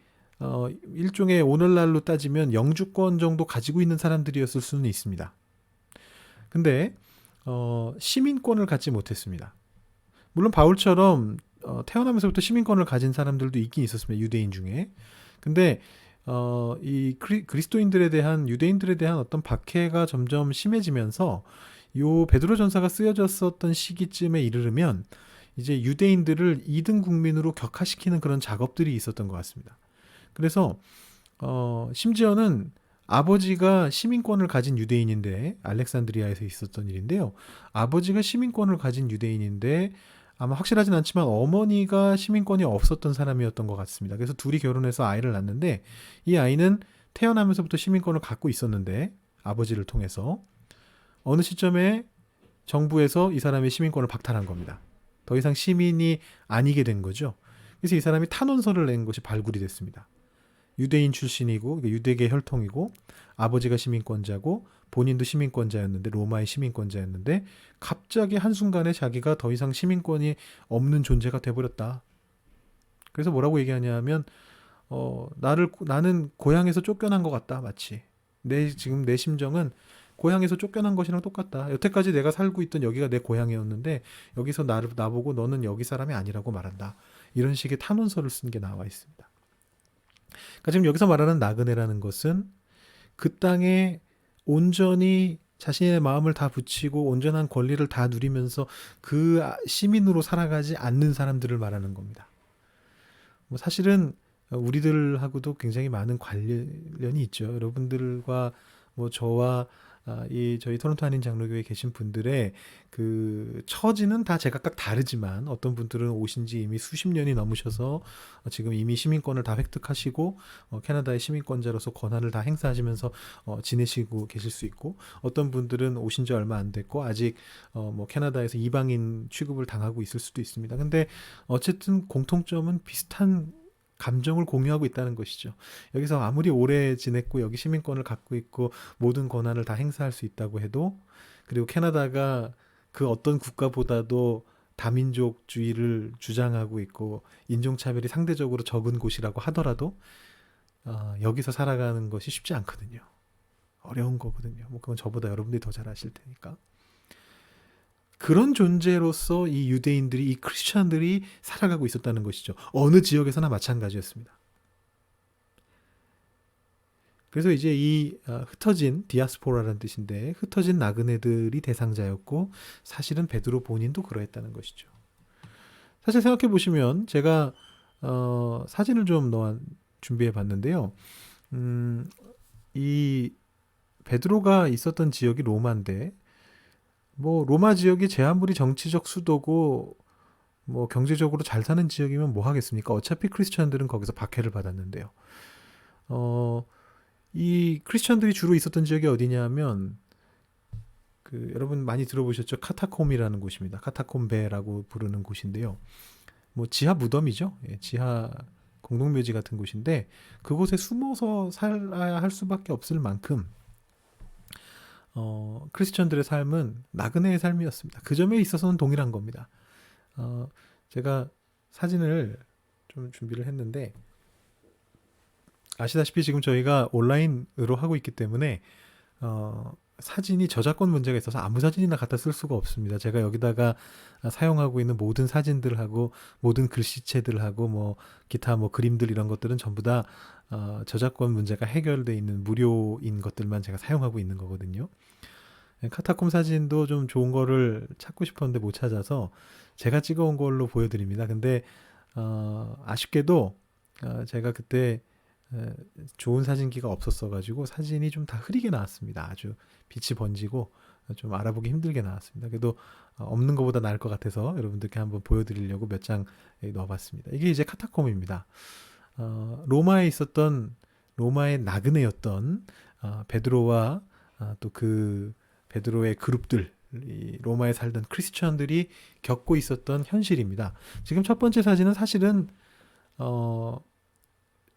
Speaker 1: 일종의 오늘날로 따지면 영주권 정도 가지고 있는 사람들이었을 수는 있습니다. 근데 시민권을 갖지 못했습니다. 물론 바울처럼 태어나면서부터 시민권을 가진 사람들도 있긴 있었습니다. 유대인 중에. 근데 이 그리스도인들에 대한 유대인들에 대한 어떤 박해가 점점 심해지면서 요 베드로 전서가 쓰여졌었던 시기쯤에 이르르면 이제 유대인들을 2등 국민으로 격화시키는 그런 작업들이 있었던 것 같습니다. 그래서 심지어는 아버지가 시민권을 가진 유대인인데 알렉산드리아에서 있었던 일인데요. 아버지가 시민권을 가진 유대인인데 아마 확실하진 않지만 어머니가 시민권이 없었던 사람이었던 것 같습니다. 그래서 둘이 결혼해서 아이를 낳는데 이 아이는 태어나면서부터 시민권을 갖고 있었는데 아버지를 통해서 어느 시점에 정부에서 이 사람의 시민권을 박탈한 겁니다. 더 이상 시민이 아니게 된 거죠. 그래서 이 사람이 탄원서를 낸 것이 발굴이 됐습니다. 유대인 출신이고 유대계 혈통이고 아버지가 시민권자고 본인도 시민권자였는데 로마의 시민권자였는데 갑자기 한순간에 자기가 더 이상 시민권이 없는 존재가 돼버렸다. 그래서 뭐라고 얘기하냐면 나는 고향에서 쫓겨난 것 같다. 마치 지금 내 심정은 고향에서 쫓겨난 것이랑 똑같다. 여태까지 내가 살고 있던 여기가 내 고향이었는데 여기서 나보고 너는 여기 사람이 아니라고 말한다. 이런 식의 탄원서를 쓴 게 나와 있습니다. 그러니까 지금 여기서 말하는 나그네라는 것은 그 땅에 온전히 자신의 마음을 다 붙이고 온전한 권리를 다 누리면서 그 시민으로 살아가지 않는 사람들을 말하는 겁니다. 뭐 사실은 우리들하고도 굉장히 많은 관련이 있죠. 여러분들과 뭐 저와 저희 토론토 한인 장로교회에 계신 분들의 그 처지는 다 제각각 다르지만 어떤 분들은 오신 지 이미 수십 년이 넘으셔서 지금 이미 시민권을 다 획득하시고 캐나다의 시민권자로서 권한을 다 행사하시면서 지내시고 계실 수 있고 어떤 분들은 오신 지 얼마 안 됐고 아직 뭐 캐나다에서 이방인 취급을 당하고 있을 수도 있습니다. 근데 어쨌든 공통점은 비슷한 감정을 공유하고 있다는 것이죠. 여기서 아무리 오래 지냈고 여기 시민권을 갖고 있고 모든 권한을 다 행사할 수 있다고 해도 그리고 캐나다가 그 어떤 국가보다도 다민족주의를 주장하고 있고 인종차별이 상대적으로 적은 곳이라고 하더라도 여기서 살아가는 것이 쉽지 않거든요. 어려운 거거든요. 뭐 그건 저보다 여러분들이 더 잘 아실 테니까. 그런 존재로서 이 유대인들이 이 크리스천들이 살아가고 있었다는 것이죠. 어느 지역에서나 마찬가지였습니다. 그래서 이제 이 흩어진 디아스포라라는 뜻인데 흩어진 나그네들이 대상자였고 사실은 베드로 본인도 그러했다는 것이죠. 사실 생각해 보시면 제가 사진을 좀 준비해 봤는데요. 이 베드로가 있었던 지역이 로마인데 뭐 로마 지역이 제 아무리 정치적 수도고 뭐 경제적으로 잘 사는 지역이면 뭐 하겠습니까? 어차피 크리스천들은 거기서 박해를 받았는데요. 이 크리스천들이 주로 있었던 지역이 어디냐면 그 여러분 많이 들어보셨죠? 카타콤이라는 곳입니다. 카타콤베라고 부르는 곳인데요. 뭐 지하 무덤이죠. 예, 지하 공동묘지 같은 곳인데 그곳에 숨어서 살아야 할 수밖에 없을 만큼 크리스천들의 삶은 나그네의 삶이었습니다. 그 점에 있어서는 동일한 겁니다. 제가 사진을 좀 준비를 했는데 아시다시피 지금 저희가 온라인으로 하고 있기 때문에 사진이 저작권 문제가 있어서 아무 사진이나 갖다 쓸 수가 없습니다. 제가 여기다가 사용하고 있는 모든 사진들하고 모든 글씨체들하고 뭐 기타 뭐 그림들 이런 것들은 전부 다 저작권 문제가 해결돼 있는 무료인 것들만 제가 사용하고 있는 거거든요. 카타콤 사진도 좀 좋은 거를 찾고 싶었는데 못 찾아서 제가 찍어온 걸로 보여드립니다. 근데 아쉽게도 제가 그때 좋은 사진기가 없었어가지고 사진이 좀 다 흐리게 나왔습니다. 아주 빛이 번지고 좀 알아보기 힘들게 나왔습니다. 그래도 없는 것보다 나을 것 같아서 여러분들께 한번 보여드리려고 몇 장 넣어봤습니다. 이게 이제 카타콤입니다. 로마에 있었던 로마의 나그네였던 베드로와 또 그 베드로의 그룹들, 이 로마에 살던 크리스천들이 겪고 있었던 현실입니다. 지금 첫 번째 사진은 사실은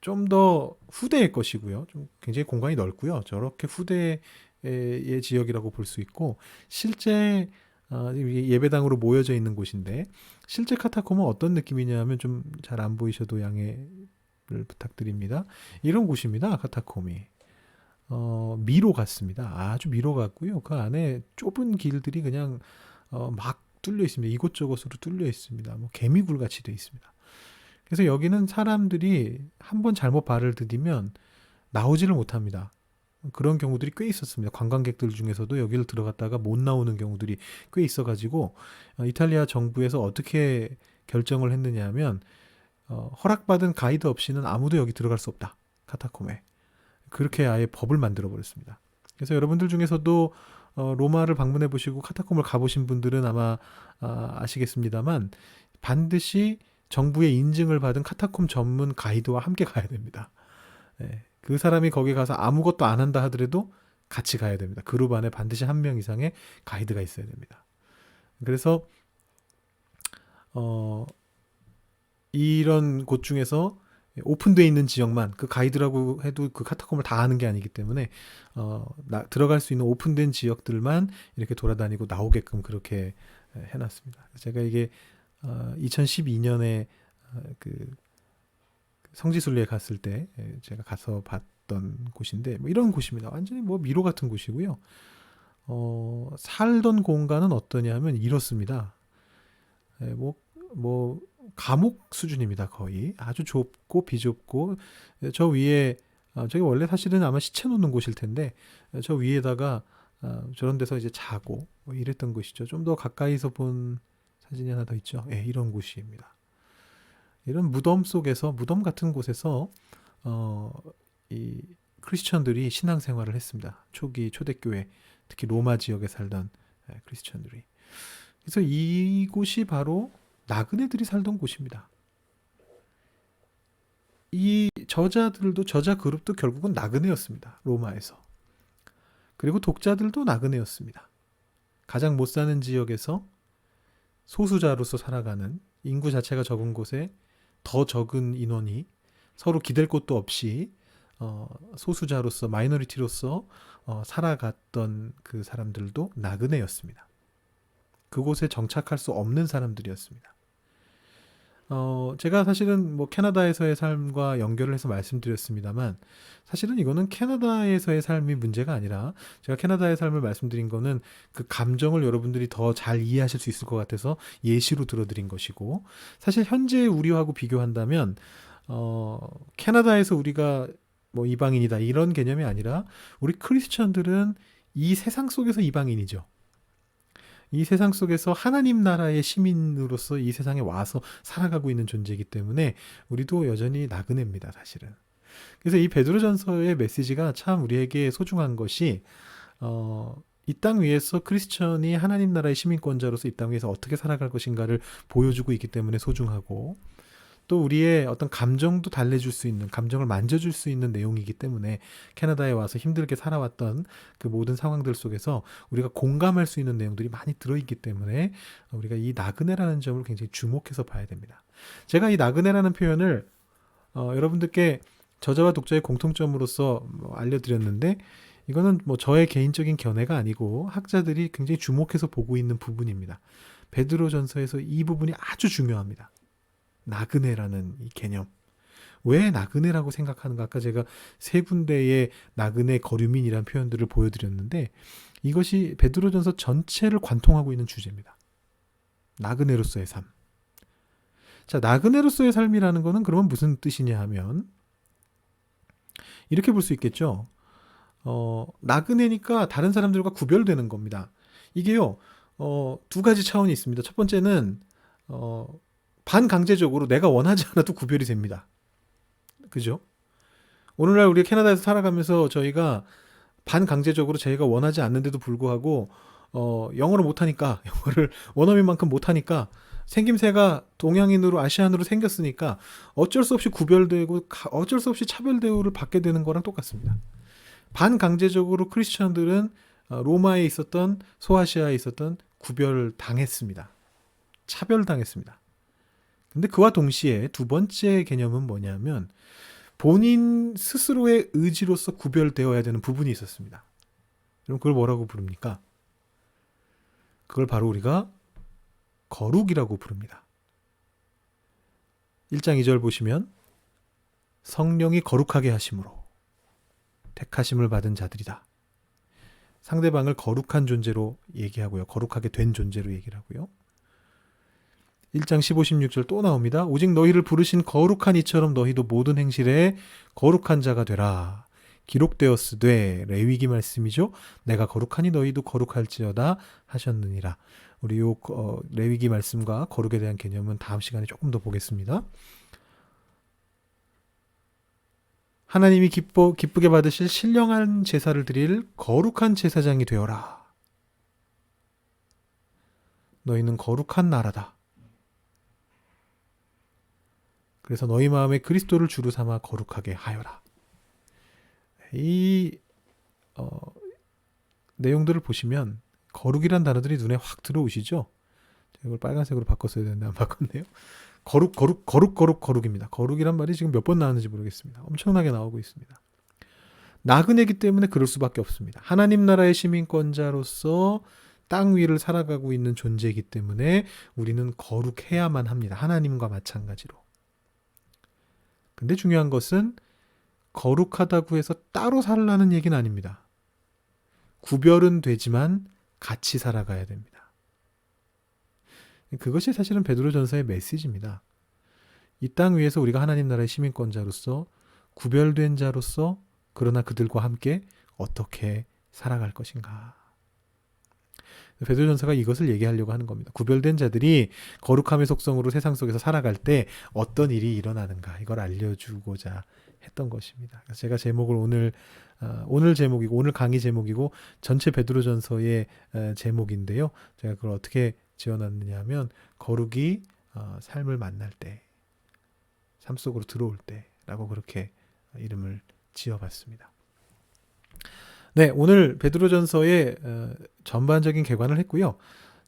Speaker 1: 좀 더 후대의 것이고요. 좀 굉장히 공간이 넓고요. 저렇게 후대의 지역이라고 볼 수 있고 실제 예배당으로 모여져 있는 곳인데 실제 카타콤은 어떤 느낌이냐면 좀 잘 안 보이셔도 양해를 부탁드립니다. 이런 곳입니다. 카타콤이. 미로 같습니다. 아주 미로 같고요. 그 안에 좁은 길들이 그냥 막 뚫려 있습니다. 이곳저곳으로 뚫려 있습니다. 뭐 개미굴 같이 되어 있습니다. 그래서 여기는 사람들이 한번 잘못 발을 디디면 나오지를 못합니다. 그런 경우들이 꽤 있었습니다. 관광객들 중에서도 여기를 들어갔다가 못 나오는 경우들이 꽤 있어가지고 이탈리아 정부에서 어떻게 결정을 했느냐 하면 허락받은 가이드 없이는 아무도 여기 들어갈 수 없다. 카타콤에. 그렇게 아예 법을 만들어 버렸습니다. 그래서 여러분들 중에서도 로마를 방문해 보시고 카타콤을 가보신 분들은 아마 아시겠습니다만 반드시 정부의 인증을 받은 카타콤 전문 가이드와 함께 가야 됩니다. 네, 그 사람이 거기 가서 아무것도 안 한다 하더라도 같이 가야 됩니다. 그룹 안에 반드시 한 명 이상의 가이드가 있어야 됩니다. 그래서 이런 곳 중에서 오픈되어 있는 지역만 그 가이드라고 해도 그 카타콤을 다 아는 게 아니기 때문에 들어갈 수 있는 오픈된 지역들만 이렇게 돌아다니고 나오게끔 그렇게 해놨습니다. 제가 이게 2012년에 그 성지순례에 갔을 때 제가 가서 봤던 곳인데 뭐 이런 곳입니다. 완전히 뭐 미로 같은 곳이고요. 살던 공간은 어떠냐 하면 이렇습니다. 뭐 감옥 수준입니다. 거의 아주 좁고 비좁고 저 위에 저기 원래 사실은 아마 시체 놓는 곳일 텐데 저 위에다가 저런 데서 이제 자고 뭐 이랬던 곳이죠. 좀 더 가까이서 본 사진이 하나 더 있죠. 예, 이런 곳입니다. 이런 무덤 속에서 무덤 같은 곳에서 이 크리스천들이 신앙생활을 했습니다. 초기 초대교회 특히 로마 지역에 살던 크리스천들이. 그래서 이곳이 바로 나그네들이 살던 곳입니다. 이 저자들도 저자 그룹도 결국은 나그네였습니다. 로마에서. 그리고 독자들도 나그네였습니다. 가장 못 사는 지역에서 소수자로서 살아가는 인구 자체가 적은 곳에 더 적은 인원이 서로 기댈 곳도 없이 소수자로서 마이너리티로서 살아갔던 그 사람들도 나그네였습니다. 그곳에 정착할 수 없는 사람들이었습니다. 제가 사실은 뭐 캐나다에서의 삶과 연결을 해서 말씀드렸습니다만 사실은 이거는 캐나다에서의 삶이 문제가 아니라 제가 캐나다의 삶을 말씀드린 거는 그 감정을 여러분들이 더 잘 이해하실 수 있을 것 같아서 예시로 들어드린 것이고 사실 현재 우리하고 비교한다면 캐나다에서 우리가 뭐 이방인이다 이런 개념이 아니라 우리 크리스천들은 이 세상 속에서 이방인이죠. 이 세상 속에서 하나님 나라의 시민으로서 이 세상에 와서 살아가고 있는 존재이기 때문에 우리도 여전히 나그네입니다, 사실은. 그래서 이 베드로전서의 메시지가 참 우리에게 소중한 것이 이 땅 위에서 크리스천이 하나님 나라의 시민권자로서 이 땅 위에서 어떻게 살아갈 것인가를 보여주고 있기 때문에 소중하고 또 우리의 어떤 감정도 달래줄 수 있는 감정을 만져줄 수 있는 내용이기 때문에 캐나다에 와서 힘들게 살아왔던 그 모든 상황들 속에서 우리가 공감할 수 있는 내용들이 많이 들어있기 때문에 우리가 이 나그네라는 점을 굉장히 주목해서 봐야 됩니다. 제가 이 나그네라는 표현을 여러분들께 저자와 독자의 공통점으로서 알려드렸는데 이거는 뭐 저의 개인적인 견해가 아니고 학자들이 굉장히 주목해서 보고 있는 부분입니다. 베드로전서에서 이 부분이 아주 중요합니다. 나그네라는 이 개념. 왜 나그네라고 생각하는가? 아까 제가 세 군데의 나그네 거류민이라는 표현들을 보여드렸는데 이것이 베드로전서 전체를 관통하고 있는 주제입니다. 나그네로서의 삶. 자, 나그네로서의 삶이라는 거는 그러면 무슨 뜻이냐 하면 이렇게 볼 수 있겠죠. 나그네니까 다른 사람들과 구별되는 겁니다. 이게요, 두 가지 차원이 있습니다. 첫 번째는 반강제적으로 내가 원하지 않아도 구별이 됩니다. 그죠? 오늘날 우리가 캐나다에서 살아가면서 저희가 반강제적으로 저희가 원하지 않는데도 불구하고 영어를 못하니까 영어를 원어민만큼 못하니까 생김새가 동양인으로 아시안으로 생겼으니까 어쩔 수 없이 구별되고 어쩔 수 없이 차별 대우를 받게 되는 거랑 똑같습니다. 반강제적으로 크리스천들은 로마에 있었던 소아시아에 있었던 구별당했습니다. 차별당했습니다. 근데 그와 동시에 두 번째 개념은 뭐냐면 본인 스스로의 의지로서 구별되어야 되는 부분이 있었습니다. 그럼 그걸 뭐라고 부릅니까? 그걸 바로 우리가 거룩이라고 부릅니다. 1장 2절 보시면 성령이 거룩하게 하심으로 택하심을 받은 자들이다. 상대방을 거룩한 존재로 얘기하고요. 거룩하게 된 존재로 얘기를 하고요. 1장 15, 16절 또 나옵니다. 오직 너희를 부르신 거룩한 이처럼 너희도 모든 행실에 거룩한 자가 되라. 기록되었으되 레위기 말씀이죠. 내가 거룩하니 너희도 거룩할지어다 하셨느니라. 우리 요 레위기 말씀과 거룩에 대한 개념은 다음 시간에 조금 더 보겠습니다. 하나님이 기쁘게 받으실 신령한 제사를 드릴 거룩한 제사장이 되어라. 너희는 거룩한 나라다. 그래서 너희 마음에 그리스도를 주로 삼아 거룩하게 하여라. 이 내용들을 보시면 거룩이란 단어들이 눈에 확 들어오시죠? 제가 이걸 빨간색으로 바꿨어야 되는데 안 바꿨네요. 거룩입니다. 거룩이란 말이 지금 몇 번 나왔는지 모르겠습니다. 엄청나게 나오고 있습니다. 나그네이기 때문에 그럴 수밖에 없습니다. 하나님 나라의 시민권자로서 땅 위를 살아가고 있는 존재이기 때문에 우리는 거룩해야만 합니다. 하나님과 마찬가지로. 근데 중요한 것은 거룩하다고 해서 따로 살라는 얘기는 아닙니다. 구별은 되지만 같이 살아가야 됩니다. 그것이 사실은 베드로전서의 메시지입니다. 이 땅 위에서 우리가 하나님 나라의 시민권자로서 구별된 자로서 그러나 그들과 함께 어떻게 살아갈 것인가. 베드로전서가 이것을 얘기하려고 하는 겁니다. 구별된 자들이 거룩함의 속성으로 세상 속에서 살아갈 때 어떤 일이 일어나는가 이걸 알려주고자 했던 것입니다. 그래서 제가 제목을 오늘 제목이고 오늘 강의 제목이고 전체 베드로전서의 제목인데요. 제가 그걸 어떻게 지어놨느냐 하면 거룩이 삶을 만날 때, 삶 속으로 들어올 때라고 그렇게 이름을 지어봤습니다. 네, 오늘 베드로전서의 전반적인 개관을 했고요.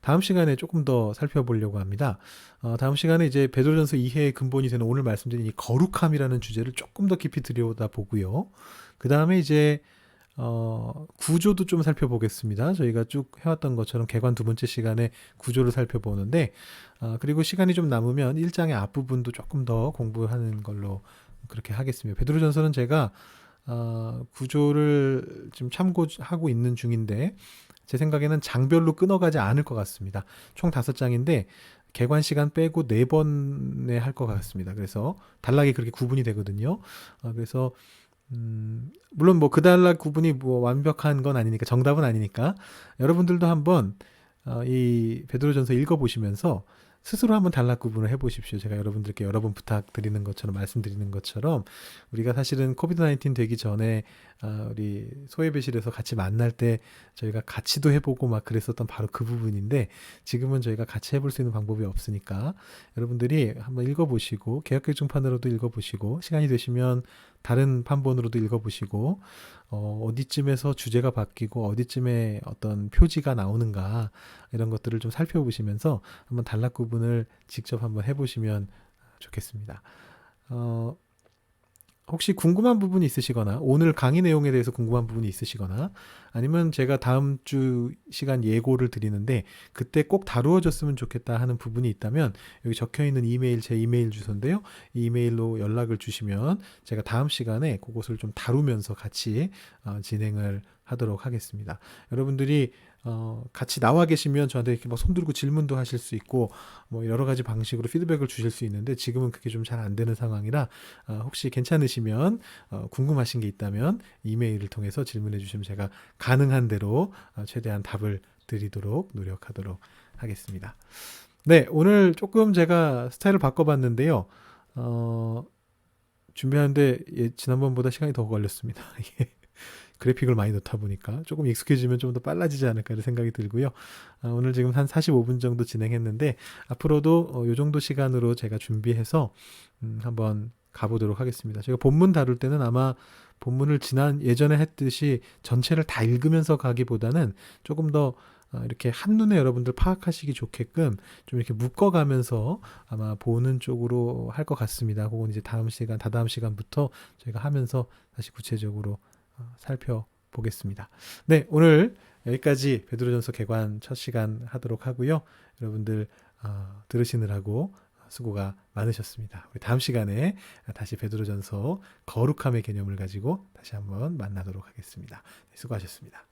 Speaker 1: 다음 시간에 조금 더 살펴보려고 합니다. 다음 시간에 이제 베드로전서 이해의 근본이 되는 오늘 말씀드린 이 거룩함이라는 주제를 조금 더 깊이 들여다보고요. 그 다음에 이제 구조도 좀 살펴보겠습니다. 저희가 쭉 해왔던 것처럼 개관 두 번째 시간에 구조를 살펴보는데 그리고 시간이 좀 남으면 1장의 앞부분도 조금 더 공부하는 걸로 그렇게 하겠습니다. 베드로전서는 제가 구조를 지금 참고하고 있는 중인데 제 생각에는 장별로 끊어가지 않을 것 같습니다. 총 5장인데 개관 시간 빼고 4번에 할 것 같습니다. 그래서 단락이 그렇게 구분이 되거든요. 그래서 물론 뭐 그 단락 구분이 뭐 완벽한 건 아니니까 정답은 아니니까 여러분들도 한번 이 베드로전서 읽어보시면서 스스로 한번 단락 구분을 해보십시오. 제가 여러분들께 여러 번 부탁드리는 것처럼 말씀드리는 것처럼 우리가 사실은 코비드-19 되기 전에 우리 소예배실에서 같이 만날 때 저희가 같이도 해보고 막 그랬었던 바로 그 부분인데 지금은 저희가 같이 해볼 수 있는 방법이 없으니까 여러분들이 한번 읽어보시고 개역개정판으로도 읽어보시고 시간이 되시면 다른 판본으로도 읽어보시고 어디쯤에서 주제가 바뀌고 어디쯤에 어떤 표지가 나오는가 이런 것들을 좀 살펴보시면서 한번 단락 구분을 직접 한번 해보시면 좋겠습니다. 혹시 궁금한 부분이 있으시거나 오늘 강의 내용에 대해서 궁금한 부분이 있으시거나 아니면 제가 다음 주 시간 예고를 드리는데 그때 꼭 다루어졌으면 좋겠다 하는 부분이 있다면 여기 적혀있는 이메일 제 이메일 주소인데요. 이 이메일로 연락을 주시면 제가 다음 시간에 그것을 좀 다루면서 같이 진행을 하도록 하겠습니다. 여러분들이 같이 나와 계시면 저한테 이렇게 막 손들고 질문도 하실 수 있고 뭐 여러 가지 방식으로 피드백을 주실 수 있는데 지금은 그게 좀 잘 안 되는 상황이라 혹시 괜찮으시면 궁금하신 게 있다면 이메일을 통해서 질문해 주시면 제가 가능한 대로 최대한 답을 드리도록 노력하도록 하겠습니다. 네, 오늘 조금 제가 스타일을 바꿔봤는데요. 준비하는데 지난번보다 시간이 더 걸렸습니다. 그래픽을 많이 넣다 보니까 조금 익숙해지면 좀 더 빨라지지 않을까 이런 생각이 들고요. 오늘 지금 한 45분 정도 진행했는데 앞으로도 이 정도 시간으로 제가 준비해서 한번 가보도록 하겠습니다. 제가 본문 다룰 때는 아마 본문을 예전에 했듯이 전체를 다 읽으면서 가기보다는 조금 더 이렇게 한눈에 여러분들 파악하시기 좋게끔 좀 이렇게 묶어가면서 아마 보는 쪽으로 할 것 같습니다. 혹은 이제 다다음 시간부터 저희가 하면서 다시 구체적으로 살펴보겠습니다. 네, 오늘 여기까지 베드로전서 개관 첫 시간 하도록 하고요. 여러분들 들으시느라고 수고가 많으셨습니다. 우리 다음 시간에 다시 베드로전서 거룩함의 개념을 가지고 다시 한번 만나도록 하겠습니다. 네, 수고하셨습니다.